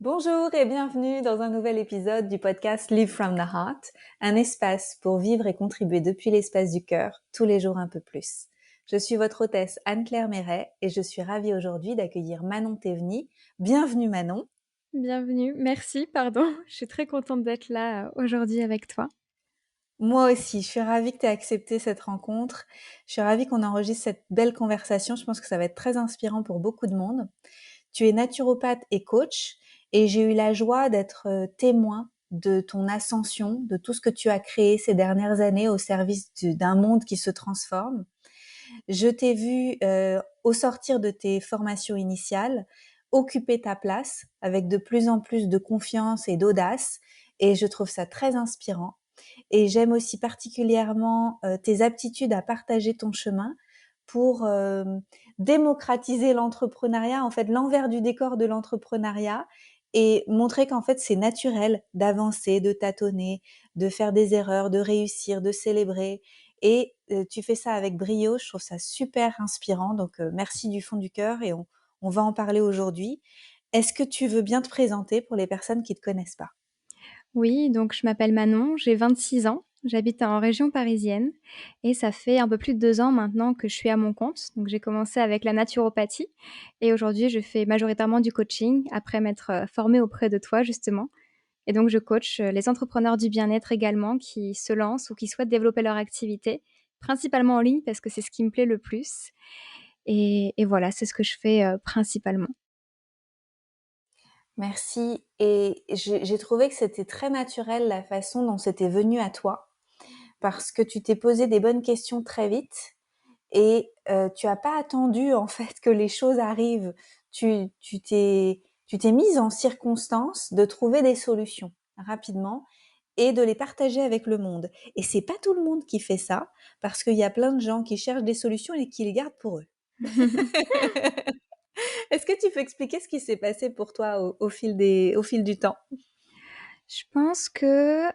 Bonjour et bienvenue dans un nouvel épisode du podcast Live from the Heart, un espace pour vivre et contribuer depuis l'espace du cœur, tous les jours un peu plus. Je suis votre hôtesse Anne-Claire Méret et je suis ravie aujourd'hui d'accueillir Manon Théveny. Bienvenue Manon. Bienvenue, merci, pardon. Je suis très contente d'être là, aujourd'hui avec toi. Moi aussi, je suis ravie que tu aies accepté cette rencontre. Je suis ravie qu'on enregistre cette belle conversation. Je pense que ça va être très inspirant pour beaucoup de monde. Tu es naturopathe et coach et j'ai eu la joie d'être témoin de ton ascension, de tout ce que tu as créé ces dernières années au service d'un monde qui se transforme. Je t'ai vu au sortir de tes formations initiales occuper ta place avec de plus en plus de confiance et d'audace et je trouve ça très inspirant. Et j'aime aussi particulièrement tes aptitudes à partager ton chemin pour démocratiser l'entrepreneuriat, en fait l'envers du décor de l'entrepreneuriat et montrer qu'en fait c'est naturel d'avancer, de tâtonner, de faire des erreurs, de réussir, de célébrer. Et tu fais ça avec brio, je trouve ça super inspirant. Donc merci du fond du cœur et on va en parler aujourd'hui. Est-ce que tu veux bien te présenter pour les personnes qui te connaissent pas? Oui, donc je m'appelle Manon, j'ai 26 ans, j'habite en région parisienne et ça fait un peu plus de 2 ans maintenant que je suis à mon compte. Donc j'ai commencé avec la naturopathie et aujourd'hui je fais majoritairement du coaching après m'être, formée auprès de toi justement et donc je coach, les entrepreneurs du bien-être également qui se lancent ou qui souhaitent développer leur activité, principalement en ligne parce que c'est ce qui me plaît le plus et voilà, c'est ce que je fais, principalement. Merci. Et j'ai trouvé que c'était très naturel la façon dont c'était venu à toi, parce que tu t'es posé des bonnes questions très vite et tu as pas attendu en fait que les choses arrivent. Tu t'es mise en circonstance de trouver des solutions rapidement et de les partager avec le monde. Et c'est pas tout le monde qui fait ça, parce qu'il y a plein de gens qui cherchent des solutions et qui les gardent pour eux. Est-ce que tu peux expliquer ce qui s'est passé pour toi au fil du temps? Je pense que,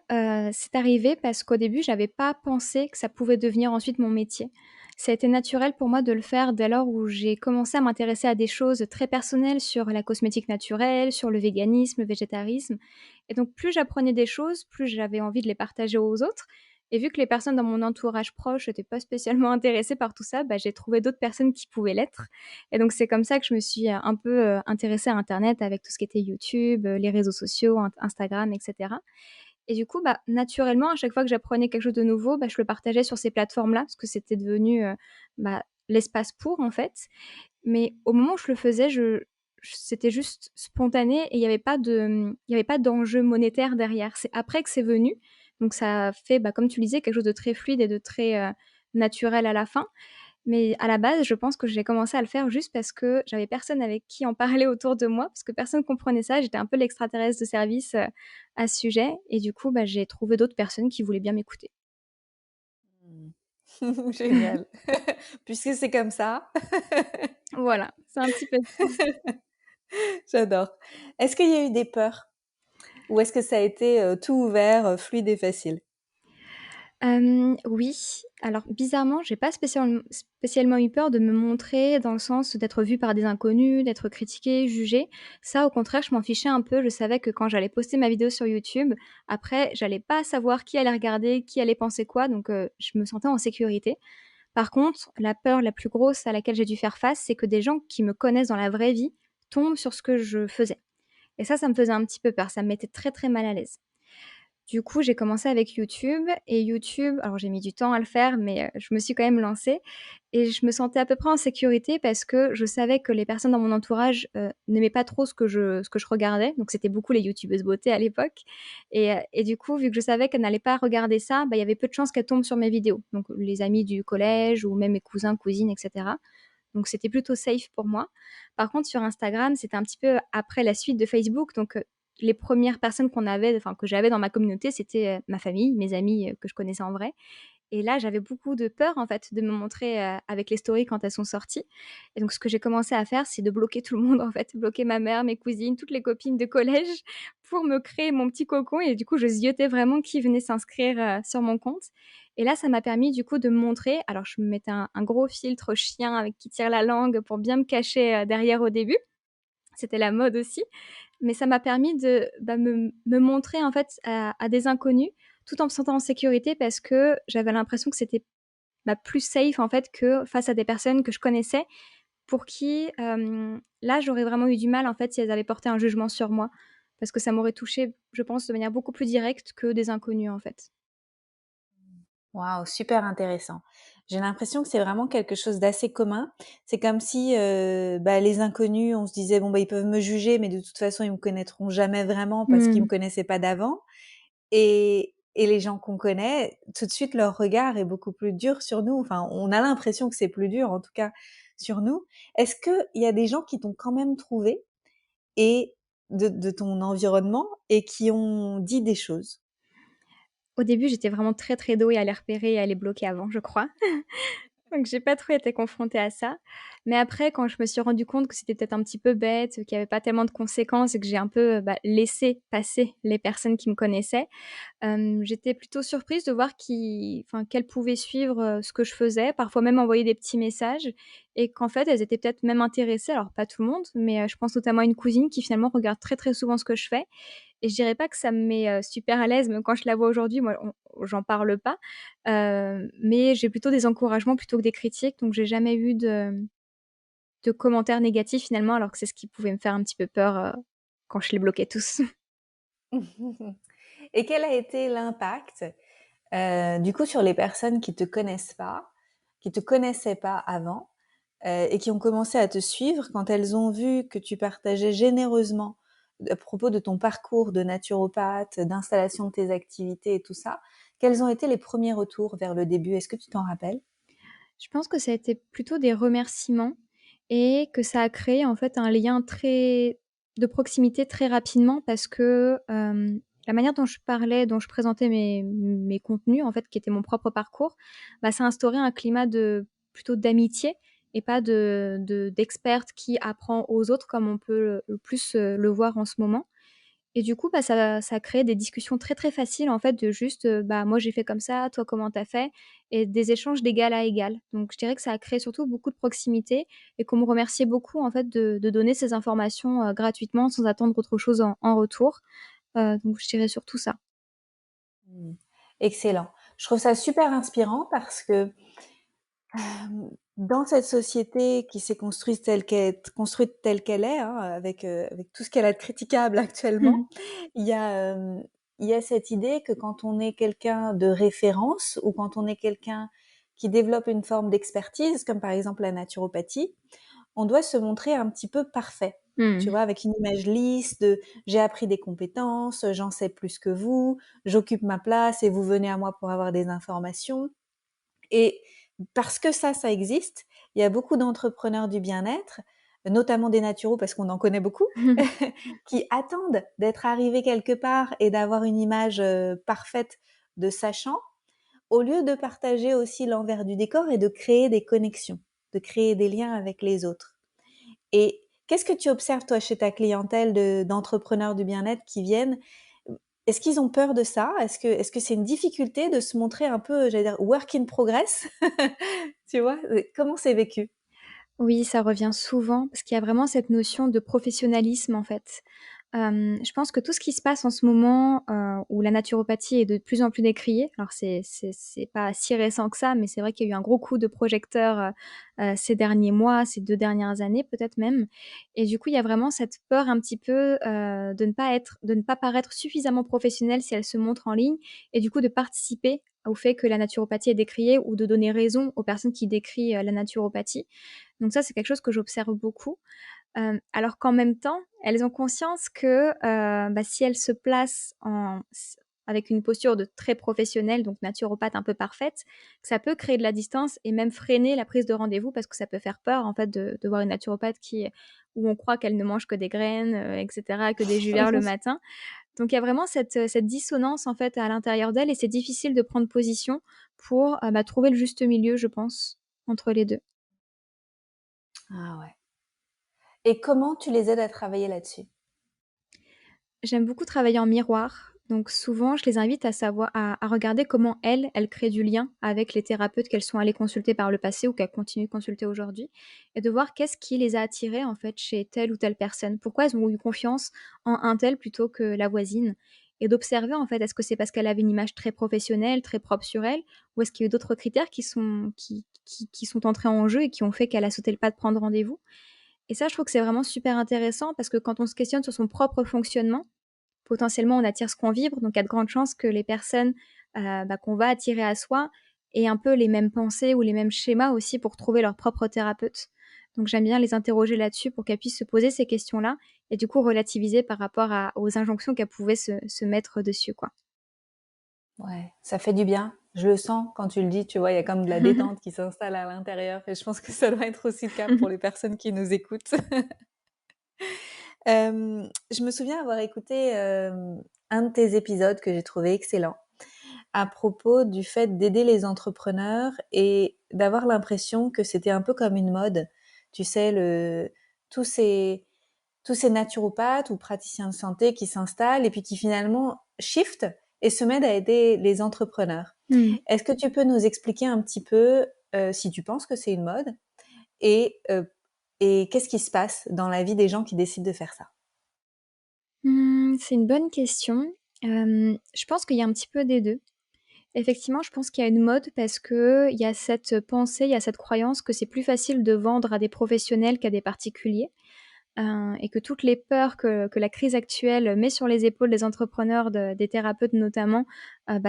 c'est arrivé parce qu'au début, j'avais pas pensé que ça pouvait devenir ensuite mon métier. Ça a été naturel pour moi de le faire dès lors où j'ai commencé à m'intéresser à des choses très personnelles sur la cosmétique naturelle, sur le véganisme, le végétarisme et donc plus j'apprenais des choses, plus j'avais envie de les partager aux autres et vu que les personnes dans mon entourage proche étaient pas spécialement intéressées par tout ça, bah, j'ai trouvé d'autres personnes qui pouvaient l'être et donc c'est comme ça que je me suis, un peu, intéressée à internet avec tout ce qui était YouTube, les réseaux sociaux, Instagram et cetera et du coup, bah, naturellement, à chaque fois que j'apprenais quelque chose de nouveau, bah, je le partageais sur ces plateformes-là parce que c'était devenu, bah, l'espace pour, en fait. Mais au moment où je le faisais, c'était juste spontané et il y avait pas d'enjeu monétaire derrière. C'est après que c'est venu, donc ça a fait, bah, comme tu le disais, quelque chose de très fluide et de très, naturel à la fin. Mais à la base, je pense que j'ai commencé à le faire juste parce que j'avais personne avec qui en parler autour de moi, parce que personne comprenait ça. J'étais un peu l'extraterrestre de service, à ce sujet et du coup, bah, j'ai trouvé d'autres personnes qui voulaient bien m'écouter. Mmh. Génial. Puisque c'est comme ça. Voilà, c'est un petit peu ça. J'adore. Est-ce qu'il y a eu des peurs? Ou est-ce que ça a été, tout ouvert, fluide et facile? Oui, alors bizarrement, j'ai pas spécialement eu peur de me montrer dans le sens d'être vue par des inconnus, d'être critiquée, jugée. Ça, au contraire, je m'en fichais un peu. Je savais que quand j'allais poster ma vidéo sur YouTube, après, j'allais pas savoir qui allait regarder, qui allait penser quoi, donc je me sentais en sécurité. Par contre, la peur la plus grosse à laquelle j'ai dû faire face, c'est que des gens qui me connaissent dans la vraie vie tombent sur ce que je faisais et ça me faisait un petit peu peur. Ça me mettait très, très mal à l'aise. Du coup, j'ai commencé avec YouTube et YouTube alors j'ai mis du temps à le faire, mais je me suis quand même lancée et je me sentais à peu près en sécurité parce que je savais que les personnes dans mon entourage, n'aimaient pas trop ce que je regardais. Donc c'était beaucoup les youtubeuses beauté à l'époque et du coup, vu que je savais qu'elles n'allaient pas regarder ça, bah, il y avait peu de chances qu'elles tombent sur mes vidéos. Donc les amis du collège ou même mes cousins, cousines et cetera. Donc c'était plutôt safe pour moi. Par contre sur Instagram, c'était un petit peu après la suite de Facebook, donc les premières personnes que j'avais dans ma communauté, c'était, ma famille, mes amis, que je connaissais en vrai et là, j'avais beaucoup de peur, en fait, de me montrer, avec les stories quand elles sont sorties et donc ce que j'ai commencé à faire, c'est de bloquer tout le monde, en fait, bloquer ma mère, mes cousines, toutes les copines de collège pour me créer mon petit cocon et du coup, je ziotais vraiment qui venait s'inscrire, sur mon compte et là, ça m'a permis, du coup, de me montrer. Alors je me mettais un gros filtre chien avec qui tire la langue pour bien me cacher, derrière au début c'était la mode aussi, mais ça m'a permis de, bah, me montrer en fait à des inconnus, tout en me sentant en sécurité parce que j'avais l'impression que c'était, bah, plus safe en fait que face à des personnes que je connaissais pour qui, là, j'aurais vraiment eu du mal en fait si elles avaient porté un jugement sur moi. Parce que ça m'aurait touchée, je pense, de manière beaucoup plus directe que des inconnus en fait. Waouh, super intéressant. J'ai l'impression que c'est vraiment quelque chose d'assez commun. C'est comme si, bah, les inconnus, on se disait: «Bon, bah, ils peuvent me juger, mais de toute façon, ils me connaîtront jamais vraiment parce qu'ils me Mmh. connaissaient pas d'avant». Et les gens qu'on connaît, tout de suite, leur regard est beaucoup plus dur sur nous. Enfin, on a l'impression que c'est plus dur, en tout cas, sur nous. Est-ce qu'il y a des gens qui t'ont quand même trouvé et de ton environnement et qui ont dit des choses? Au début, j'étais vraiment très, très douée à les repérer et à les bloquer avant, je crois. Donc j'ai pas trop été confrontée à ça. Mais après, quand je me suis rendu compte que c'était peut-être un petit peu bête, qu'il y avait pas tellement de conséquences et que j'ai un peu, bah, laissé passer les personnes qui me connaissaient, j'étais plutôt surprise de voir qu'elles pouvaient suivre, ce que je faisais, parfois même envoyer des petits messages et qu'en fait, elles étaient peut-être même intéressées, alors pas tout le monde, mais je pense notamment à une cousine qui finalement regarde très, très souvent ce que je fais et je dirais pas que ça me met, super à l'aise, même quand je la vois aujourd'hui, moi j'en parle pas, mais j'ai plutôt des encouragements plutôt que des critiques, donc j'ai jamais eu de commentaires négatifs finalement, alors que c'est ce qui pouvait me faire un petit peu peur, quand je les bloquais tous. Et quel a été l'impact, du coup, sur les personnes qui te connaissent pas, qui te connaissaient pas avant, et qui ont commencé à te suivre quand elles ont vu que tu partageais généreusement à propos de ton parcours de naturopathe, d'installation de tes activités et tout ça? Quels ont été les premiers retours vers le début? Est-ce que tu t'en rappelles? Je pense que ça a été plutôt des remerciements et que ça a créé en fait un lien très de proximité très rapidement parce que, la manière dont je parlais, dont je présentais mes contenus en fait, qui était mon propre parcours, bah, ça instaurait un climat de plutôt d'amitié et pas d'experte qui apprend aux autres comme on peut le plus, le voir en ce moment. Et du coup, bah, ça a créé des discussions très, très faciles en fait de juste, bah, moi j'ai fait comme ça, toi comment tu as fait? Et des échanges d'égal à égal. Donc je dirais que ça a créé surtout beaucoup de proximité et qu'on me remerciait beaucoup en fait de donner ces informations, gratuitement sans attendre autre chose en retour. Donc je dirais surtout ça. Mmh. Excellent. Je trouve ça super inspirant parce que, dans cette société qui s'est construite telle qu'elle est, hein, avec tout ce qu'elle a de critiquable actuellement, il y a, il y a cette idée que quand on est quelqu'un de référence ou quand on est quelqu'un qui développe une forme d'expertise, comme par exemple la naturopathie, on doit se montrer un petit peu parfait. Tu Mmh. vois, avec une image lisse de j'ai appris des compétences, j'en sais plus que vous, j'occupe ma place et vous venez à moi pour avoir des informations. Et parce que ça existe, il y a beaucoup d'entrepreneurs du bien-être, notamment des naturaux parce qu'on en connaît beaucoup, qui attendent d'être arrivés quelque part et d'avoir une image parfaite de sachant, au lieu de partager aussi l'envers du décor et de créer des connexions, de créer des liens avec les autres. Et qu'est-ce que tu observes, toi, chez ta clientèle d'entrepreneurs du bien-être qui viennent? Est-ce qu'ils ont peur de ça? Est-ce que c'est une difficulté de se montrer un peu, j'allais dire, work in progress? Tu vois? Comment c'est vécu? Oui, ça revient souvent parce qu'il y a vraiment cette notion de professionnalisme, en fait. Je pense que tout ce qui se passe en ce moment, où la naturopathie est de plus en plus décriée, alors c'est pas si récent que ça, mais c'est vrai qu'il y a eu un gros coup de projecteur, ces derniers mois, ces 2 dernières années peut-être même et du coup, il y a vraiment cette peur un petit peu, de ne pas paraître suffisamment professionnelle si elle se montre en ligne et du coup de participer au fait que la naturopathie est décriée ou de donner raison aux personnes qui décrient, la naturopathie. Donc ça, c'est quelque chose que j'observe beaucoup. Alors qu'en même temps, elles ont conscience que, bah, si elles se placent avec une posture de très professionnelle, donc naturopathe un peu parfaite, ça peut créer de la distance et même freiner la prise de rendez-vous parce que ça peut faire peur, en fait, de voir une naturopathe où on croit qu'elle ne mange que des graines, et cetera, que des jus verts le matin. Donc il y a vraiment cette dissonance, en fait, à l'intérieur d'elles et c'est difficile de prendre position pour, bah, trouver le juste milieu, je pense, entre les 2. Ah ouais. Et comment tu les aides à travailler là-dessus? J'aime beaucoup travailler en miroir. Donc souvent, je les invite à regarder comment elles créent du lien avec les thérapeutes qu'elles sont allées consulter par le passé ou qu'elles continuent de consulter aujourd'hui et de voir qu'est-ce qui les a attirées, en fait, chez telle ou telle personne. Pourquoi elles ont eu confiance en un tel plutôt que la voisine et d'observer, en fait, est-ce que c'est parce qu'elle avait une image très professionnelle, très propre sur elle ou est-ce qu'il y a eu d'autres critères qui sont entrés en jeu et qui ont fait qu'elle a sauté le pas de prendre rendez-vous? Et ça, je trouve que c'est vraiment super intéressant parce que quand on se questionne sur son propre fonctionnement, potentiellement, on attire ce qu'on vibre, donc il y a de grandes chances que les personnes, qu'on va attirer à soi aient un peu les mêmes pensées ou les mêmes schémas aussi pour trouver leur propre thérapeute. Donc j'aime bien les interroger là-dessus pour qu'elles puissent se poser ces questions-là et du coup relativiser par rapport aux injonctions qu'elles pouvaient se mettre dessus, quoi. Ouais, ça fait du bien. Je le sens quand tu le dis, tu vois, il y a comme de la détente qui s'installe à l'intérieur et je pense que ça doit être aussi le cas pour les personnes qui nous écoutent. Je me souviens avoir écouté, un de tes épisodes que j'ai trouvé excellent, à propos du fait d'aider les entrepreneurs et d'avoir l'impression que c'était un peu comme une mode. Tu sais, tous ces, tous ces naturopathes ou praticiens de santé qui s'installent et puis qui finalement shiftent et se mettent à aider les entrepreneurs. Mmh. Est-ce que tu peux nous expliquer un petit peu si tu penses que c'est une mode et, euh, et qu'est-ce qui se passe dans la vie des gens qui décident de faire ça? C'est une bonne question. Je pense qu'il y a un petit peu des 2. Effectivement, je pense qu'il y a une mode parce qu'il y a cette pensée, il y a cette croyance que c'est plus facile de vendre à des professionnels qu'à des particuliers. Et que toutes les peurs que la crise actuelle met sur les épaules des entrepreneurs, des thérapeutes notamment,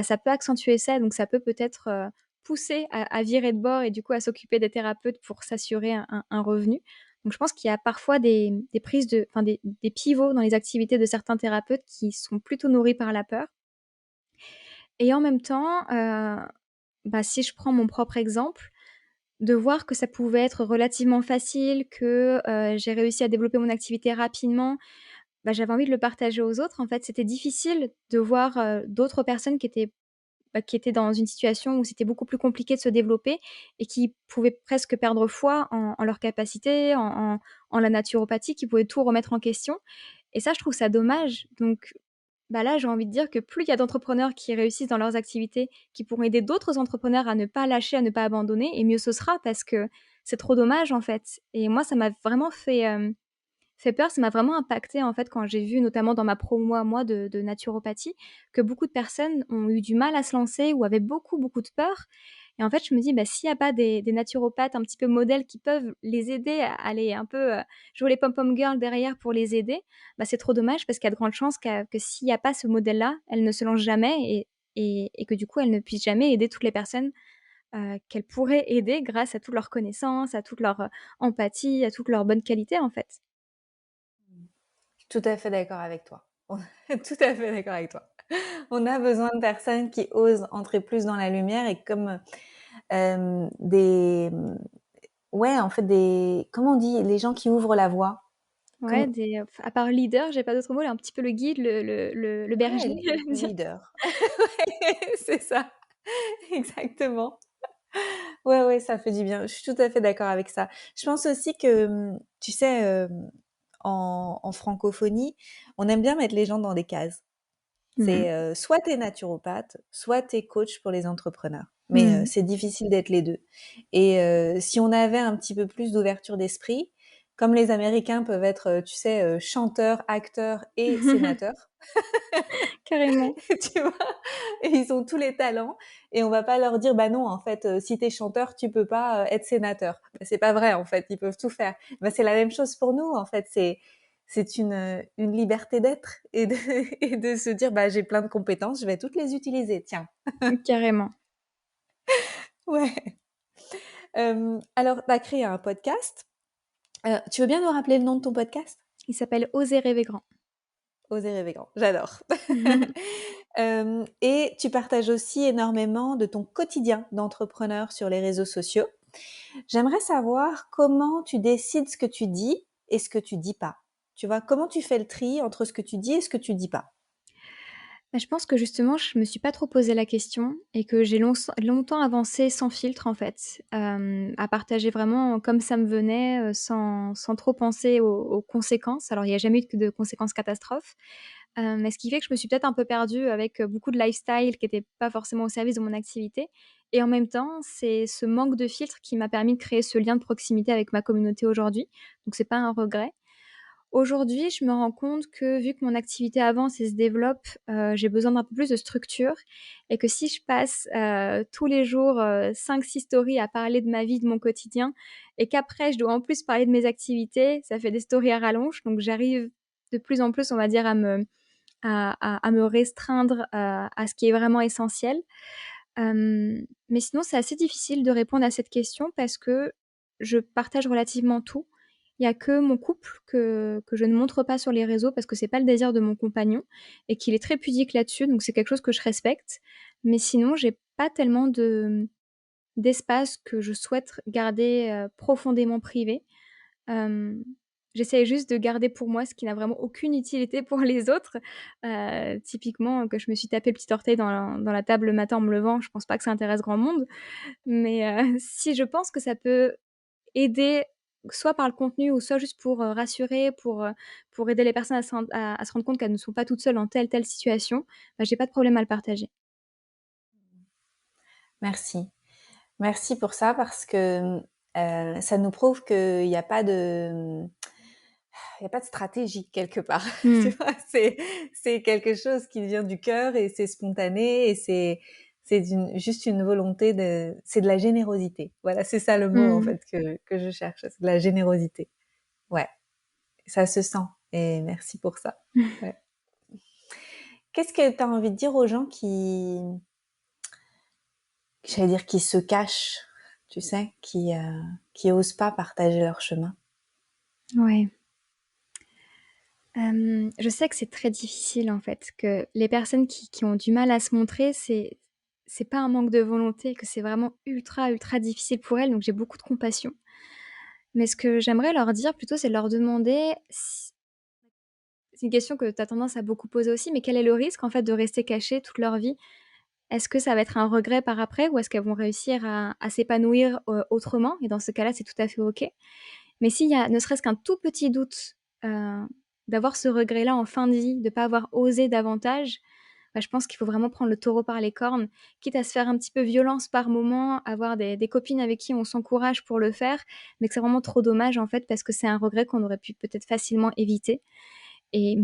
ça peut accentuer ça, donc ça peut peut-être, pousser à virer de bord et du coup à s'occuper des thérapeutes pour s'assurer un revenu. Donc je pense qu'il y a parfois des prises des pivots dans les activités de certains thérapeutes qui sont plutôt nourris par la peur et en même temps, si je prends mon propre exemple, de voir que ça pouvait être relativement facile, que, j'ai réussi à développer mon activité rapidement, j'avais envie de le partager aux autres. En fait, c'était difficile de voir, d'autres personnes qui étaient dans une situation où c'était beaucoup plus compliqué de se développer et qui pouvaient presque perdre foi en leurs capacités, en la naturopathie, qui pouvaient tout remettre en question et ça, je trouve ça dommage. Donc là, j'ai envie de dire que plus il y a d'entrepreneurs qui réussissent dans leurs activités, qui pourront aider d'autres entrepreneurs à ne pas lâcher, à ne pas abandonner et mieux ce sera parce que c'est trop dommage, en fait et moi, ça m'a vraiment fait peur, ça m'a vraiment impactée, en fait, quand j'ai vu, notamment dans ma promo à moi de naturopathie, que beaucoup de personnes ont eu du mal à se lancer ou avaient beaucoup, beaucoup de peur et en fait, je me dis: «S'il y a pas des naturopathes un petit peu modèles qui peuvent les aider à aller un peu, jouer les pom-pom girls derrière pour les aider, c'est trop dommage parce qu'il y a de grandes chances que s'il y a pas ce modèle-là, elles ne se lancent jamais et que du coup, elles ne puissent jamais aider toutes les personnes, qu'elles pourraient aider grâce à toutes leurs connaissances, à toute leur, empathie, à toutes leurs bonnes qualités, en fait». Tout à fait d'accord avec toi. Tout à fait d'accord avec toi. On a besoin de personnes qui osent entrer plus dans la lumière et comme des, ouais, en fait, des, comment on dit, les gens qui ouvrent la voie. Ouais, Comme, à part leader, j'ai pas d'autre mot, là, un petit peu le guide, le ouais, berger, dire leader. Ouais, c'est ça. Exactement. Ouais, ouais, ça fait du bien. Je suis tout à fait d'accord avec ça. Je pense aussi que, tu sais, en francophonie, on aime bien mettre les gens dans des cases. Mmh. C'est soit tu es naturopathe, soit tu es coach pour les entrepreneurs. Mais Mmh. c'est difficile d'être les deux. Et si on avait un petit peu plus d'ouverture d'esprit, comme les Américains peuvent être, tu sais, chanteurs, acteurs et sénateurs, Carrément. tu vois, et ils ont tous les talents, et on va pas leur dire, bah non, en fait, si t'es chanteur, tu peux pas être sénateur. Bah, c'est pas vrai, en fait, ils peuvent tout faire. Bah, c'est la même chose pour nous, en fait, c'est une liberté d'être et de, et de se dire, bah j'ai plein de compétences, je vais toutes les utiliser, tiens. Carrément. Ouais. Alors, tu as créé un podcast. Tu veux bien nous rappeler le nom de ton podcast? Il s'appelle «Oser rêver grand». Oser rêver grand, j'adore. Et tu partages aussi énormément de ton quotidien d'entrepreneur sur les réseaux sociaux. J'aimerais savoir comment tu décides ce que tu dis et ce que tu dis pas. Tu vois, comment tu fais le tri entre ce que tu dis et ce que tu dis pas? Je pense que justement, je me suis pas trop posé la question et que j'ai longtemps avancé sans filtre, en fait, à partager vraiment comme ça me venait, sans trop penser aux conséquences. Alors il y a jamais eu de conséquences catastrophes. Mais ce qui fait que je me suis peut-être un peu perdue avec, beaucoup de lifestyle qui était pas forcément au service de mon activité et en même temps, c'est ce manque de filtre qui m'a permis de créer ce lien de proximité avec ma communauté aujourd'hui, donc c'est pas un regret. Aujourd'hui, je me rends compte que vu que mon activité avance et se développe, j'ai besoin d'un peu plus de structure et que si je passe, tous les jours, 5-6 stories à parler de ma vie, de mon quotidien et qu'après je dois en plus parler de mes activités, ça fait des stories à rallonge donc j'arrive de plus en plus, on va dire, à me restreindre, à ce qui est vraiment essentiel. Mais sinon, c'est assez difficile de répondre à cette question parce que je partage relativement tout. Il y a que mon couple que je ne montre pas sur les réseaux parce que c'est pas le désir de mon compagnon et qu'il est très pudique là-dessus, donc c'est quelque chose que je respecte. Mais sinon, j'ai pas tellement d'espace que je souhaite garder, profondément privé. Hem, J'essaye juste de garder pour moi ce qui n'a vraiment aucune utilité pour les autres. Typiquement, que je me suis tapé le petit orteil dans la table le matin en me levant, je pense pas que ça intéresse grand monde. Mais, si je pense que ça peut aider, soit par le contenu ou soit juste pour, rassurer, pour aider les personnes à se rendre compte qu'elles ne sont pas toutes seules dans telle situation, bah, j'ai pas de problème à le partager. Merci. Merci pour ça parce que, ça nous prouve qu'il y a pas de, il y a pas de stratégie quelque part. Tu Mmh. vois? C'est quelque chose qui vient du cœur et c'est spontané et c'est juste une volonté c'est de la générosité. Voilà, c'est ça le mot en Mmh. fait que je cherche, c'est de la générosité. Ouais, ça se sent et merci pour ça. Ouais. Qu'est-ce que tu as envie de dire aux gens j'allais dire qui se cachent, tu sais, qui osent pas partager leur chemin? Ouais. Je sais que c'est très difficile, en fait, que les personnes qui ont du mal à se montrer, c'est pas un manque de volonté, que c'est vraiment ultra, ultra difficile pour elles, donc j'ai beaucoup de compassion. Mais ce que j'aimerais leur dire plutôt, c'est de leur demander si c'est une question que tu as tendance à beaucoup poser aussi, mais quel est le risque, en fait, de rester cachées toute leur vie? Est-ce que ça va être un regret par après ou est-ce qu'elles vont réussir à s'épanouir, autrement? Et dans ce cas-là, c'est tout à fait OK. Mais s'il y a ne serait-ce qu'un tout petit doute, heu, d'avoir ce regret-là en fin de vie, de pas avoir osé davantage, bah, je pense qu'il faut vraiment prendre le taureau par les cornes, quitte à se faire un petit peu violence par moment, avoir des copines avec qui on s'encourage pour le faire, mais que c'est vraiment trop dommage, en fait, parce que c'est un regret qu'on aurait pu peut-être facilement éviter et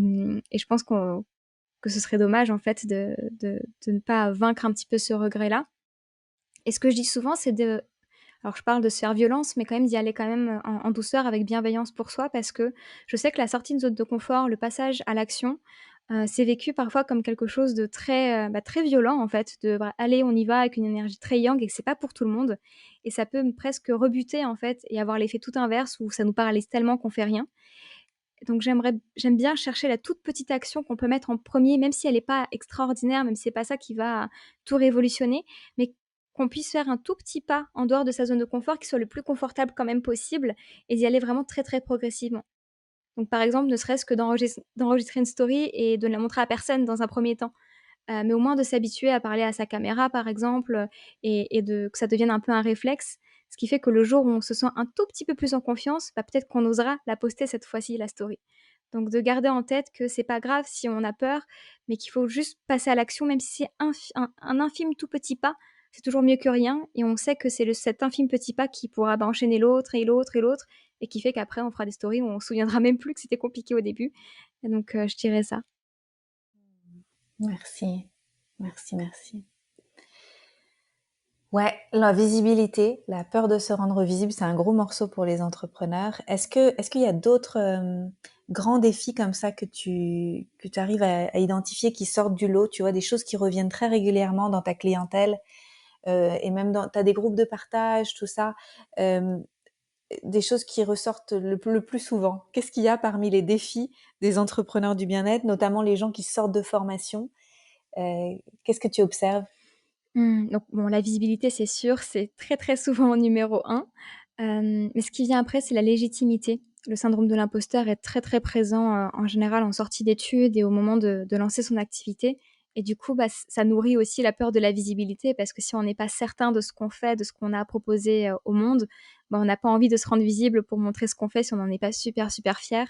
je pense que ce serait dommage, en fait, de ne pas vaincre un petit peu ce regret-là et ce que je dis souvent, c'est de alors je parle de se faire violence, mais quand même d'y aller quand même, en douceur avec bienveillance pour soi parce que je sais que la sortie de zone de confort, le passage à l'action, c'est vécu parfois comme quelque chose de très, très violent en fait, de bah, allez on y va avec une énergie très yang et que c'est pas pour tout le monde et ça peut presque rebuter en fait et avoir l'effet tout inverse où ça nous paralyse tellement qu'on fait rien. Donc j'aime bien chercher la toute petite action qu'on peut mettre en premier, même si elle est pas extraordinaire, même si c'est pas ça qui va tout révolutionner, mais qu'on puisse faire un tout petit pas en dehors de sa zone de confort, qui soit le plus confortable quand même possible et d'y aller vraiment très, très progressivement. Donc par exemple, ne serait-ce que d'enregistrer une story et de ne la montrer à personne dans un premier temps. Mais au moins de s'habituer à parler à sa caméra, par exemple, et de que ça devienne un peu un réflexe. Ce qui fait que le jour où on se sent un tout petit peu plus en confiance, bah, peut-être qu'on osera la poster cette fois-ci, la story. Donc de garder en tête que c'est pas grave si on a peur, mais qu'il faut juste passer à l'action, même si c'est un infime tout petit pas, c'est toujours mieux que rien et on sait que c'est cet infime petit pas qui pourra, bah, enchaîner l'autre et l'autre et l'autre et qui fait qu'après on fera des stories où on se souviendra même plus que c'était compliqué au début et donc je dirais ça. Merci. Merci, merci. Ouais, la visibilité, la peur de se rendre visible, c'est un gros morceau pour les entrepreneurs. Est-ce qu'il y a d'autres grands défis comme ça que tu arrives à identifier qui sortent du lot, tu vois, des choses qui reviennent très régulièrement dans ta clientèle et même dans t'as des groupes de partage, tout ça, euh, des choses qui ressortent le plus souvent. Qu'est-ce qu'il y a parmi les défis des entrepreneurs du bien-être, notamment les gens qui sortent de formation? Qu'est-ce que tu observes? Donc bon, la visibilité, c'est sûr, c'est très, très souvent en numéro un. Mais ce qui vient après, c'est la légitimité. Le syndrome de l'imposteur est très, très présent, en général en sortie d'études et au moment de lancer son activité et du coup, bah, ça nourrit aussi la peur de la visibilité parce que si on n'est pas certain de ce qu'on fait, de ce qu'on a à proposer, au monde, bah, on n'a pas envie de se rendre visible pour montrer ce qu'on fait si on n'en est pas super, super fier.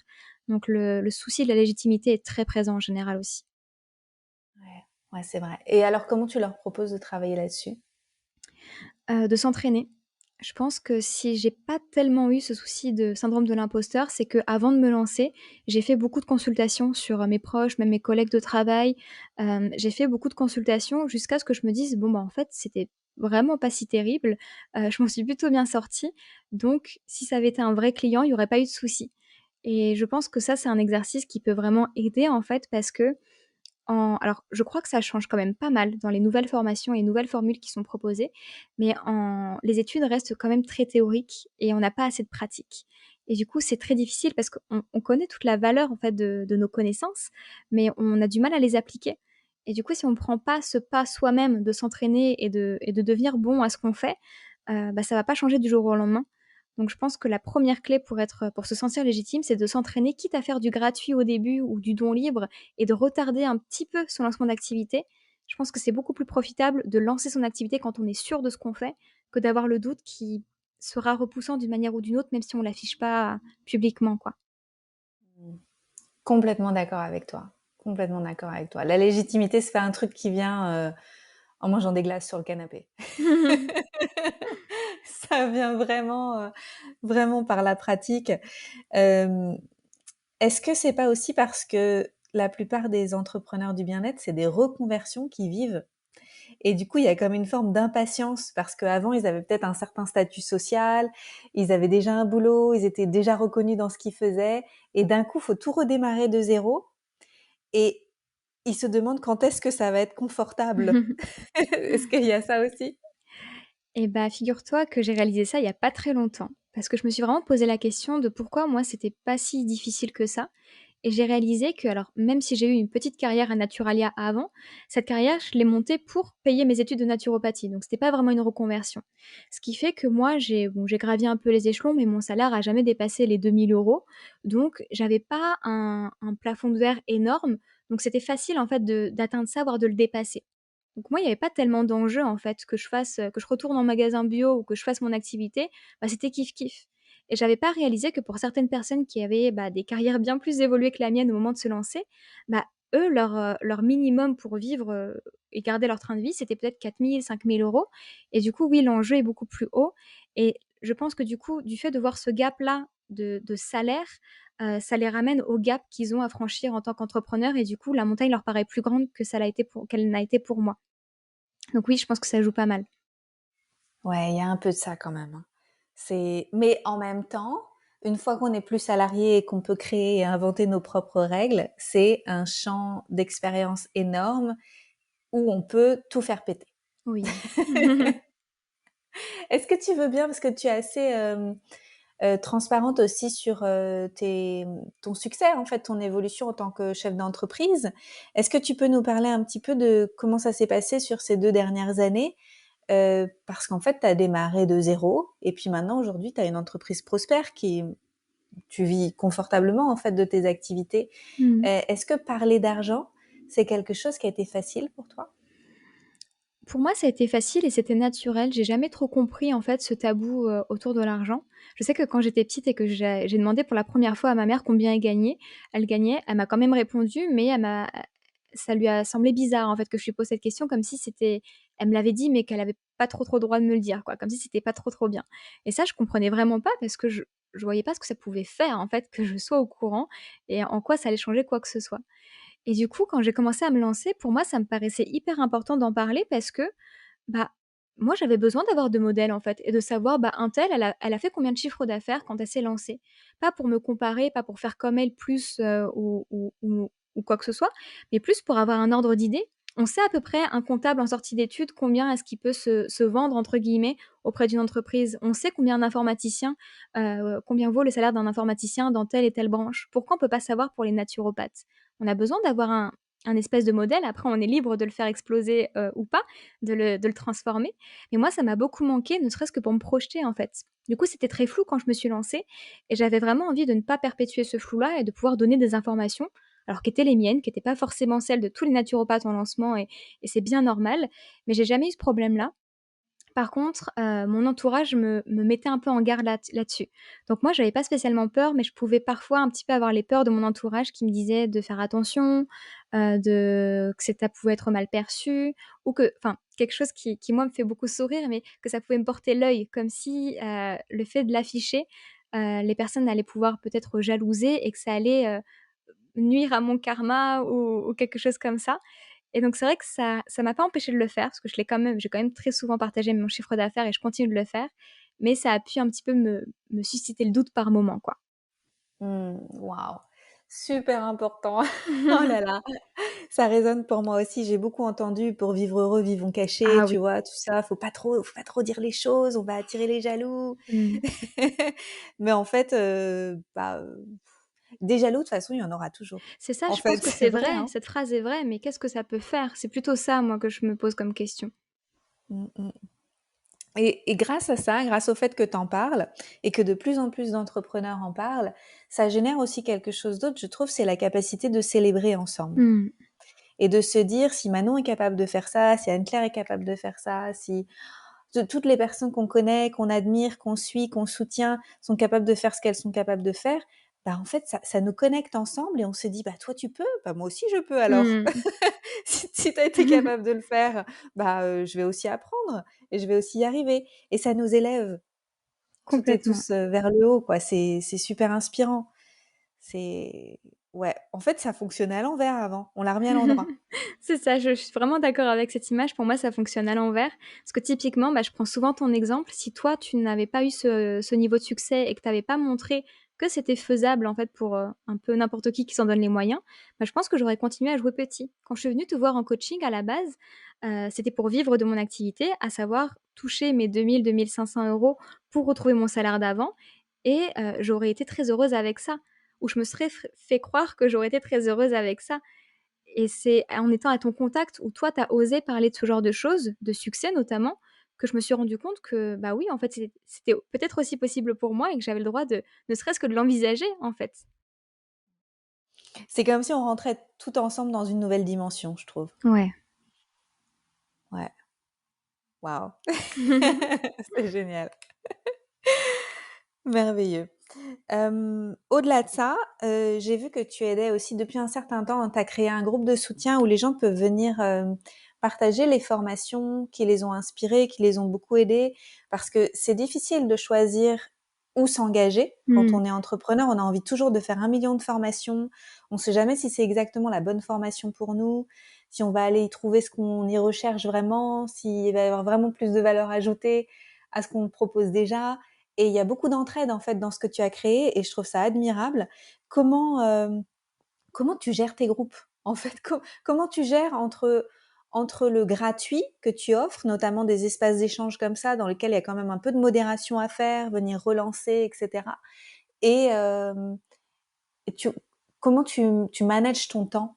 Donc le souci de la légitimité est très présent en général aussi. Ouais, ouais, c'est vrai. Et alors, comment tu leur proposes de travailler là-dessus? De s'entraîner. Je pense que si j'ai pas tellement eu ce souci de syndrome de l'imposteur, c'est qu'avant de me lancer, j'ai fait beaucoup de consultations sur, mes proches, même mes collègues de travail. J'ai fait beaucoup de consultations jusqu'à ce que je me dise: «Bon, bah, en fait, c'était vraiment pas si terrible, je m'en suis plutôt bien sortie, donc si ça avait été un vrai client, il y aurait pas eu de souci». Et je pense que ça, c'est un exercice qui peut vraiment aider, en fait, parce que alors, je crois que ça change quand même pas mal dans les nouvelles formations et nouvelles formules qui sont proposées, mais les études restent quand même très théoriques et on n'a pas assez de pratique. Et du coup, c'est très difficile parce qu'on connaît toute la valeur, en fait, de nos connaissances, mais on a du mal à les appliquer. Et du coup, si on ne prend pas ce pas soi-même de s'entraîner et de devenir bon à ce qu'on fait, bah, ça va pas changer du jour au lendemain. Donc je pense que la première clé pour se sentir légitime, c'est de s'entraîner, quitte à faire du gratuit au début ou du don libre et de retarder un petit peu son lancement d'activité. Je pense que c'est beaucoup plus profitable de lancer son activité quand on est sûr de ce qu'on fait, que d'avoir le doute qui sera repoussant d'une manière ou d'une autre, même si on l'affiche pas publiquement, quoi. Mmh. Complètement d'accord avec toi. Complètement d'accord avec toi. La légitimité, c'est pas un truc qui vient, en mangeant des glaces sur le canapé. Ça vient vraiment, vraiment par la pratique. Hem, est-ce que c'est pas aussi parce que la plupart des entrepreneurs du bien-être, c'est des reconversions qui vivent et du coup, il y a comme une forme d'impatience parce qu'avant, ils avaient peut-être un certain statut social, ils avaient déjà un boulot, ils étaient déjà reconnus dans ce qu'ils faisaient et d'un coup, faut tout redémarrer de zéro et ils se demandent quand est-ce que ça va être confortable. Est-ce qu'il y a ça aussi? Et bah, figure-toi que j'ai réalisé ça il y a pas très longtemps, parce que je me suis vraiment posé la question de pourquoi moi c'était pas si difficile que ça. Et j'ai réalisé que, alors, même si j'ai eu une petite carrière à Naturalia avant, cette carrière, je l'ai montée pour payer mes études de naturopathie. Donc, c'était pas vraiment une reconversion. Ce qui fait que moi, j'ai gravi un peu les échelons, mais mon salaire a jamais dépassé les 2 000 euros. Donc, j'avais pas un plafond de verre énorme. Donc, c'était facile, en fait, d'atteindre ça, voire de le dépasser. Donc moi, il y avait pas tellement d'enjeux en fait, que je fasse, que je retourne en magasin bio ou que je fasse mon activité, bah, c'était kiff-kiff. Et j'avais pas réalisé que pour certaines personnes qui avaient, bah, des carrières bien plus évoluées que la mienne au moment de se lancer, bah, eux, leur minimum pour vivre, et garder leur train de vie, c'était peut-être 4 000, 5 000 euros. Et du coup, oui, l'enjeu est beaucoup plus haut et je pense que du coup, du fait de voir ce gap-là de salaire, ça les ramène au gap qu'ils ont à franchir en tant qu'entrepreneurs et du coup, la montagne leur paraît plus grande que ça l'a été pour qu'elle n'a été pour moi. Donc oui, je pense que ça joue pas mal. Ouais, il y a un peu de ça quand même, hein. Mais en même temps, une fois qu'on est plus salarié et qu'on peut créer et inventer nos propres règles, c'est un champ d'expérience énorme où on peut tout faire péter. Oui. Est-ce que tu veux bien, parce que tu es assez transparente aussi sur ton succès, en fait, ton évolution en tant que chef d'entreprise, est-ce que tu peux nous parler un petit peu de comment ça s'est passé sur ces 2 dernières années? Parce qu'en fait, tu as démarré de zéro et puis maintenant, aujourd'hui, tu as une entreprise prospère qui tu vis confortablement, en fait, de tes activités. Mmh. Est-ce que parler d'argent, c'est quelque chose qui a été facile pour toi? Pour moi, ça a été facile et c'était naturel. J'ai jamais trop compris, en fait, ce tabou, autour de l'argent. Je sais que quand j'étais petite et que j'ai demandé pour la première fois à ma mère combien elle gagnait, elle m'a quand même répondu, mais ça lui a semblé bizarre, en fait, que je lui pose cette question comme si c'était elle me l'avait dit, mais qu'elle avait pas trop droit de me le dire, quoi, comme si c'était pas trop bien. Et ça, je comprenais vraiment pas parce que je voyais pas ce que ça pouvait faire, en fait, que je sois au courant et en quoi ça allait changer quoi que ce soit. Et du coup, quand j'ai commencé à me lancer, pour moi, ça me paraissait hyper important d'en parler parce que, bah, moi, j'avais besoin d'avoir de modèles, en fait et de savoir, bah, untel, elle a fait combien de chiffre d'affaires quand elle s'est lancée. Pas pour me comparer, pas pour faire comme elle plus, ou quoi que ce soit, mais plus pour avoir un ordre d'idée. On sait à peu près, un comptable en sortie d'études, combien est-ce qu'il peut se «vendre» entre guillemets auprès d'une entreprise. On sait combien un informaticien, combien vaut le salaire d'un informaticien dans telle et telle branche. Pourquoi on peut pas savoir pour les naturopathes? On a besoin d'avoir un espèce de modèle. Après, on est libre de le faire exploser, ou pas, de le transformer. Mais moi, ça m'a beaucoup manqué, ne serait-ce que pour me projeter, en fait. Du coup, c'était très flou quand je me suis lancée et j'avais vraiment envie de ne pas perpétuer ce flou-là et de pouvoir donner des informations, alors qui étaient les miennes, qui étaient pas forcément celles de tous les naturopathes en lancement et c'est bien normal, mais j'ai jamais eu ce problème-là. Par contre, mon entourage me mettait un peu en garde là-dessus. Donc moi, j'avais pas spécialement peur, mais je pouvais parfois un petit peu avoir les peurs de mon entourage qui me disaient de faire attention, de que ça pouvait être mal perçu ou que enfin, quelque chose qui moi me fait beaucoup sourire, mais que ça pouvait me porter l'œil, comme si, le fait de l'afficher, les personnes allaient pouvoir peut-être jalouser et que ça allait, nuire à mon karma ou quelque chose comme ça. Et donc c'est vrai que ça m'a pas empêché de le faire, parce que j'ai quand même très souvent partagé mon chiffre d'affaires et je continue de le faire, mais ça a pu un petit peu me susciter le doute par moment, quoi. Mmh, waouh! Super important. Oh là là, ça résonne pour moi aussi. J'ai beaucoup entendu: «Pour vivre heureux, vivons cachés», Ah oui. tu vois? Tout ça, faut pas trop dire les choses, on va attirer les jaloux. Mmh. Mais en fait, des jaloux, de toute façon, il y en aura toujours. C'est ça, En je pense fait, que c'est c'est vrai, vrai, hein. cette phrase est vraie, mais qu'est-ce que ça peut faire? C'est plutôt ça, moi, que je me pose comme question. Mmh mh. Et grâce à ça, grâce au fait que tu en parles et que de plus en plus d'entrepreneurs en parlent, ça génère aussi quelque chose d'autre, je trouve, c'est la capacité de célébrer ensemble Mmh. et de se dire: «Si Manon est capable de faire ça, si Anne-Claire est capable de faire ça, si toutes les personnes qu'on connaît, qu'on admire, qu'on suit, qu'on soutient sont capables de faire ce qu'elles sont capables de faire», bah, en fait, ça nous connecte ensemble et on se dit: «Bah, toi tu peux, bah, moi aussi je peux alors». Mmh. Si tu as été capable de le faire, bah, je vais aussi apprendre et je vais aussi y arriver et ça nous élève toutes et Complètement. tous, vers le haut, quoi. C'est super inspirant. C'est ouais, en fait, ça fonctionnait à l'envers avant. On l'a remis à l'endroit. C'est ça, je suis vraiment d'accord avec cette image. Pour moi, ça fonctionne à l'envers. Parce que typiquement, bah, je prends souvent ton exemple. Si toi, tu n'avais pas eu ce niveau de succès et que tu avais pas montré que c'était faisable, en fait, pour, un peu n'importe qui s'en donne les moyens, bah, je pense que j'aurais continué à jouer petit. Quand je suis venue te voir en coaching, à la base, c'était pour vivre de mon activité, à savoir toucher mes 2 000-2 500 € pour retrouver mon salaire d'avant et j'aurais été très heureuse avec ça. Ou je me serais fait croire que j'aurais été très heureuse avec ça. Et c'est en étant à ton contact où toi, tu as osé parler de ce genre de choses, de succès notamment, que je me suis rendu compte que, bah, oui, en fait, c'était peut-être aussi possible pour moi et que j'avais le droit de ne serait-ce que de l'envisager, en fait. C'est comme si on rentrait tout ensemble dans une nouvelle dimension, je trouve. Ouais. Ouais, waouh! C'est génial. Merveilleux. Au-delà de ça, j'ai vu que tu aidais aussi depuis un certain temps, tu as créé un groupe de soutien où les gens peuvent venir, partager les formations qui les ont inspirés, qui les ont beaucoup aidés. Parce que c'est difficile de choisir où s'engager. Quand Mmh. on est entrepreneur, on a envie toujours de faire 1 million de formations. On sait jamais si c'est exactement la bonne formation pour nous, si on va aller y trouver ce qu'on y recherche vraiment, s'il va y avoir vraiment plus de valeur ajoutée à ce qu'on propose déjà. Et il y a beaucoup d'entraide en fait dans ce que tu as créé et je trouve ça admirable. Comment, comment tu gères tes groupes? En fait, comment tu gères entre le gratuit que tu offres, notamment des espaces d'échange comme ça, dans lesquels il y a quand même un peu de modération à faire, venir relancer et cetera et et comment tu manages ton temps,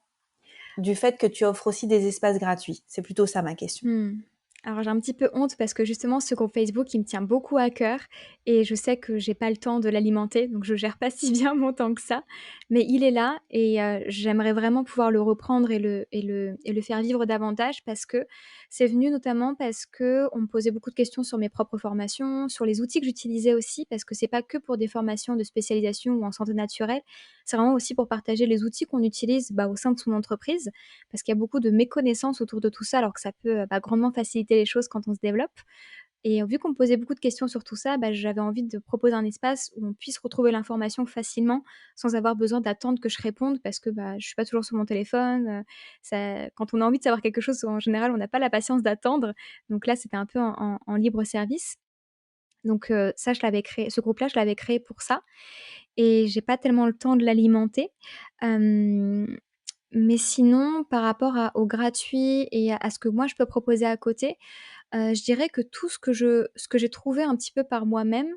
du fait que tu offres aussi des espaces gratuits? C'est plutôt ça ma question. Mmh. Alors j'ai un petit peu honte parce que justement ce groupe Facebook, il me tient beaucoup à cœur et je sais que j'ai pas le temps de l'alimenter, donc je gère pas si bien mon temps que ça. Mais il est là et j'aimerais vraiment pouvoir le reprendre et le faire vivre davantage parce que c'est venu notamment parce qu'on me posait beaucoup de questions sur mes propres formations, sur les outils que j'utilisais aussi, parce que c'est pas que pour des formations de spécialisation ou en santé naturelle, c'est vraiment aussi pour partager les outils qu'on utilise, bah, au sein de son entreprise parce qu'il y a beaucoup de méconnaissances autour de tout ça, alors que ça peut, bah, grandement faciliter les choses quand on se développe et vu qu'on me posait beaucoup de questions sur tout ça, bah, j'avais envie de proposer un espace où on puisse retrouver l'information facilement, sans avoir besoin d'attendre que je réponde parce que, bah, je suis pas toujours sur mon téléphone, ça quand on a envie de savoir quelque chose, en général, on n'a pas la patience d'attendre, donc là, c'était un peu en libre service, donc ça, je l'avais créé ce groupe-là, je l'avais créé pour ça et j'ai pas tellement le temps de l'alimenter, hem mais sinon, par rapport au gratuit et à ce que moi je peux proposer à côté, je dirais que tout ce que j'ai trouvé un petit peu par moi-même,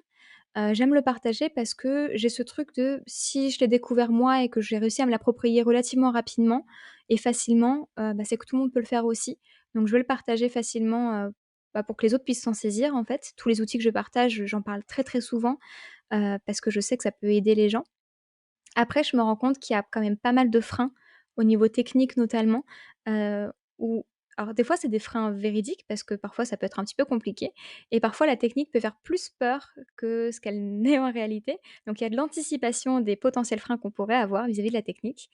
j'aime le partager parce que j'ai ce truc de si je l'ai découvert moi et que j'ai réussi à me l'approprier relativement rapidement et facilement, bah, c'est que tout le monde peut le faire aussi. Donc je veux le partager facilement, bah, pour que les autres puissent s'en saisir en fait. Tous les outils que je partage, j'en parle très, très souvent, parce que je sais que ça peut aider les gens. Après, je me rends compte qu'il y a quand même pas mal de freins, au niveau technique notamment, où alors des fois, c'est des freins véridiques parce que parfois ça peut être un petit peu compliqué et parfois la technique peut faire plus peur que ce qu'elle n'est en réalité. Donc il y a de l'anticipation des potentiels freins qu'on pourrait avoir vis-à-vis de la technique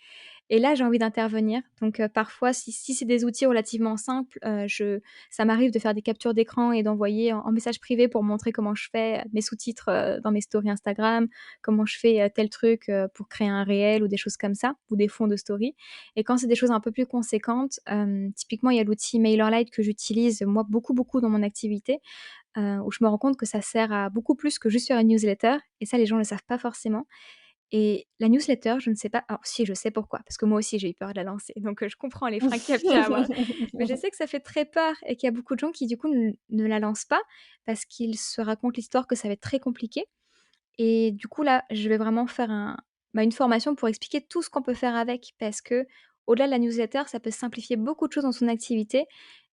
et là, j'ai envie d'intervenir. Donc parfois, si c'est des outils relativement simples, je ça m'arrive de faire des captures d'écran et d'envoyer en message privé pour montrer comment je fais mes sous-titres, dans mes stories Instagram, comment je fais, tel truc, pour créer un réel ou des choses comme ça, ou des fonds de story et quand c'est des choses un peu plus conséquentes, typiquement, il y a l'outil MailerLite que j'utilise, moi, beaucoup, beaucoup dans mon activité, où je me rends compte que ça sert à beaucoup plus que juste faire une newsletter et ça, les gens ne le savent pas forcément et la newsletter, je ne sais pas alors si, je sais pourquoi, parce que moi aussi j'ai eu peur de la lancer, donc je comprends les freins qu'il y a pu avoir. Mais je sais que ça fait très peur et qu'il y a beaucoup de gens qui, du coup, ne la lancent pas parce qu'ils se racontent l'histoire que ça va être très compliqué et du coup, là, je vais vraiment faire une formation pour expliquer tout ce qu'on peut faire avec parce que au delà de la newsletter, ça peut simplifier beaucoup de choses dans son activité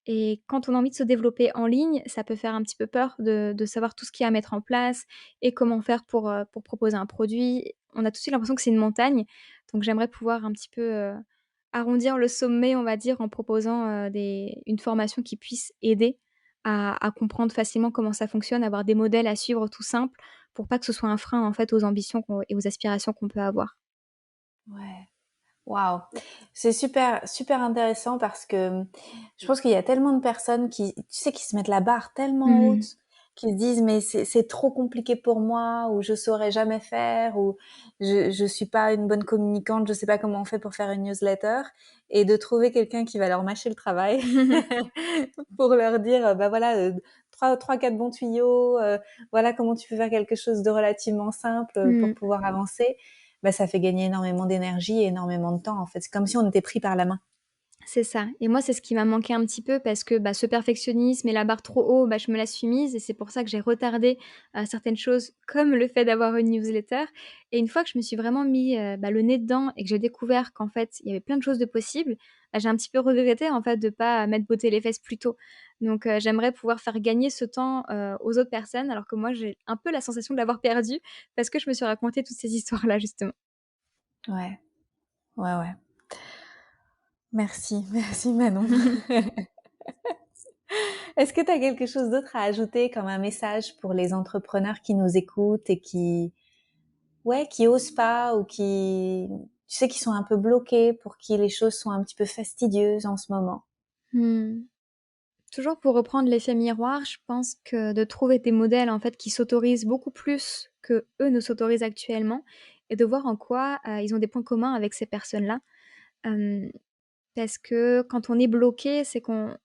et quand on a envie de se développer en ligne, ça peut faire un petit peu peur de savoir tout ce qu'il y a à mettre en place et comment faire pour proposer un produit. On a tout de suite l'impression que c'est une montagne, donc j'aimerais pouvoir un petit peu, arrondir le sommet, on va dire, en proposant, une formation qui puisse aider à comprendre facilement comment ça fonctionne, avoir des modèles à suivre tout simples pour pas que ce soit un frein, en fait, aux ambitions qu'on et aux aspirations qu'on peut avoir. Ouais. Waouh! C'est super, super intéressant parce que je pense qu'il y a tellement de personnes qui, tu sais, qui se mettent la barre tellement Mmh. haute, qui se disent mais c'est trop compliqué pour moi, ou je saurais jamais faire, ou je suis pas une bonne communicante, je sais pas comment on fait pour faire une newsletter, et de trouver quelqu'un qui va leur mâcher le travail pour leur dire bah voilà trois quatre bons tuyaux, voilà comment tu peux faire quelque chose de relativement simple pour Mmh. pouvoir avancer, bah, ça fait gagner énormément d'énergie et énormément de temps, en fait. C'est comme si on était pris par la main. C'est ça et moi, c'est ce qui m'a manqué un petit peu parce que, ce perfectionnisme et la barre trop haut, je me la suis mise et c'est pour ça que j'ai retardé, certaines choses comme le fait d'avoir une newsletter et une fois que je me suis vraiment mis, le nez dedans et que j'ai découvert qu'en fait, il y avait plein de choses de possibles, j'ai un petit peu regretté, en fait, de pas m'être botté les fesses plus tôt. Donc j'aimerais pouvoir faire gagner ce temps, aux autres personnes alors que moi, j'ai un peu la sensation de l'avoir perdu parce que je me suis raconté toutes ces histoires-là, justement. Ouais, ouais, ouais. Merci, merci Manon. Est-ce que tu as quelque chose d'autre à ajouter comme un message pour les entrepreneurs qui nous écoutent et qui, ouais, qui osent pas ou qui, tu sais, qui sont un peu bloqués, pour qui les choses sont un petit peu fastidieuses en ce moment? Mmh. Toujours pour reprendre l'effet miroir, je pense que de trouver des modèles, en fait, qui s'autorisent beaucoup plus qu'eux ne s'autorisent actuellement et de voir en quoi, ils ont des points communs avec ces personnes-là. Hem, Parce que quand on est bloqué, c'est qu'on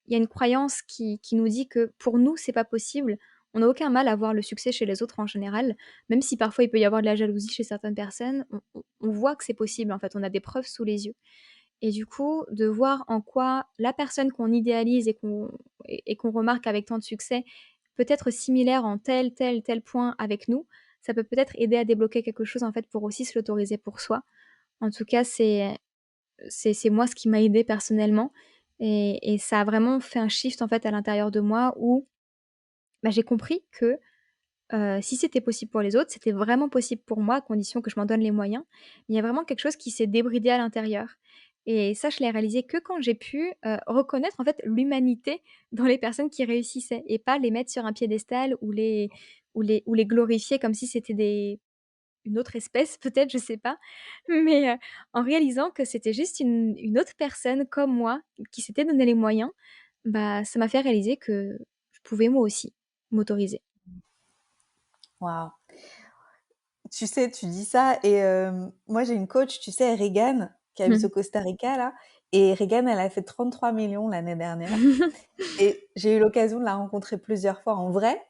il y a une croyance qui nous dit que pour nous, c'est pas possible. On n'a aucun mal à voir le succès chez les autres en général, même si parfois il peut y avoir de la jalousie chez certaines personnes, on voit que c'est possible, en fait, on a des preuves sous les yeux. Et du coup, de voir en quoi la personne qu'on idéalise et qu'on remarque avec tant de succès peut être similaire en tel, tel, tel point avec nous, ça peut peut-être aider à débloquer quelque chose, en fait, pour aussi se l'autoriser pour soi. En tout cas, c'est moi ce qui m'a aidée personnellement et ça a vraiment fait un shift, en fait, à l'intérieur de moi où, j'ai compris que, si c'était possible pour les autres, c'était vraiment possible pour moi, à condition que je m'en donne les moyens. Il y a vraiment quelque chose qui s'est débridé à l'intérieur et ça, je l'ai réalisé que quand j'ai pu, reconnaître, en fait, l'humanité dans les personnes qui réussissaient et pas les mettre sur un piédestal ou les glorifier comme si c'était une autre espèce peut-être, je sais pas. Mais, en réalisant que c'était juste une autre personne comme moi qui s'était donné les moyens, ça m'a fait réaliser que je pouvais moi aussi m'autoriser. Waouh. Tu sais, tu dis ça et moi j'ai une coach, tu sais, Regan, qui habite au Costa Rica là, et Regan, elle a fait 33 millions l'année dernière. Et j'ai eu l'occasion de la rencontrer plusieurs fois en vrai.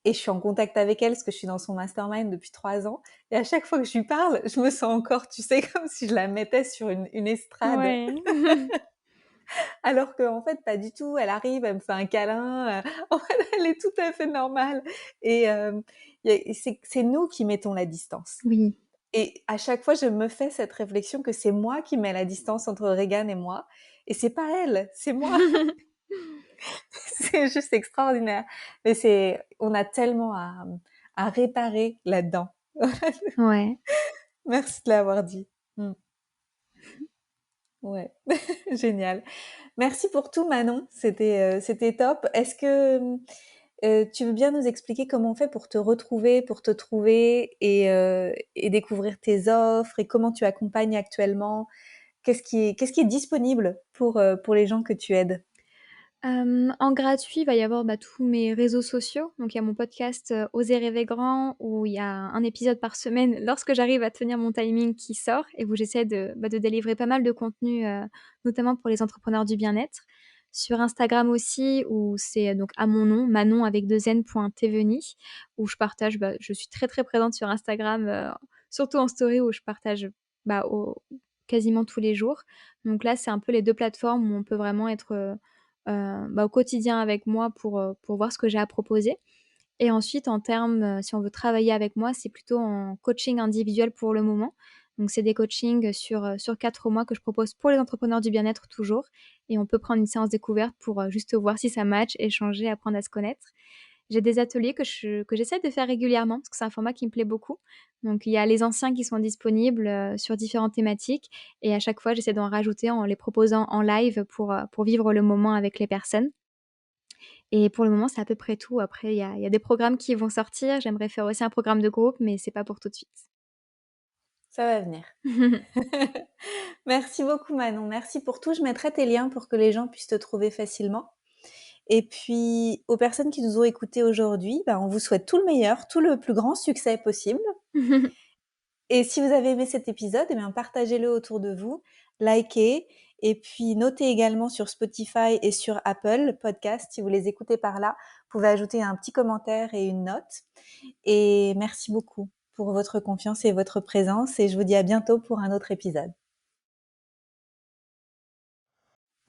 Et je suis en contact avec elle parce que je suis dans son mastermind depuis 3 ans. Et à chaque fois que je lui parle, je me sens encore, tu sais, comme si je la mettais sur une estrade. Ouais. Alors qu'en fait, pas du tout. Elle arrive, elle me fait un câlin. En fait, elle est tout à fait normale. Et c'est nous qui mettons la distance. Oui. Et à chaque fois, je me fais cette réflexion que c'est moi qui mets la distance entre Regan et moi. Et c'est pas elle, c'est moi. C'est juste extraordinaire. Mais on a tellement à réparer là-dedans. Ouais. Merci de l'avoir dit. Mmh. Ouais, génial. Merci pour tout Manon, c'était top. Est-ce que, tu veux bien nous expliquer comment on fait pour te retrouver, pour te trouver et découvrir tes offres et comment tu accompagnes actuellement? Qu'est-ce qui est disponible pour les gens que tu aides? En gratuit, il va y avoir, tous mes réseaux sociaux. Donc il y a mon podcast, Oser rêver grand, où il y a un épisode par semaine lorsque j'arrive à tenir mon timing qui sort et où j'essaie de délivrer pas mal de contenu, notamment pour les entrepreneurs du bien-être. Sur Instagram aussi, où c'est, donc à mon nom, Manon avec 2 N point Théveny, où je partage, je suis très, très présente sur Instagram, surtout en story où je partage, au quasiment tous les jours. Donc là, c'est un peu les 2 plateformes où on peut vraiment être, au quotidien avec moi pour voir ce que j'ai à proposer. Et ensuite, en termes, si on veut travailler avec moi, c'est plutôt en coaching individuel pour le moment. Donc c'est des coachings sur 4 mois que je propose pour les entrepreneurs du bien-être toujours, et on peut prendre une séance découverte pour, juste voir si ça match, échanger, apprendre à se connaître. J'ai des ateliers que j'essaie de faire régulièrement parce que c'est un format qui me plaît beaucoup. Donc il y a les anciens qui sont disponibles, sur différentes thématiques, et à chaque fois, j'essaie d'en rajouter en les proposant en live pour vivre le moment avec les personnes. Et pour le moment, c'est à peu près tout. Après, il y a des programmes qui vont sortir. J'aimerais faire aussi un programme de groupe, mais c'est pas pour tout de suite. Ça va venir. Merci beaucoup Manon, merci pour tout. Je mettrai tes liens pour que les gens puissent te trouver facilement. Et puis, aux personnes qui nous ont écoutés aujourd'hui, on vous souhaite tout le meilleur, tout le plus grand succès possible. Et si vous avez aimé cet épisode, partagez-le autour de vous, likez, et puis notez également sur Spotify et sur Apple Podcast, si vous les écoutez par là, vous pouvez ajouter un petit commentaire et une note. Et merci beaucoup pour votre confiance et votre présence, et je vous dis à bientôt pour un autre épisode.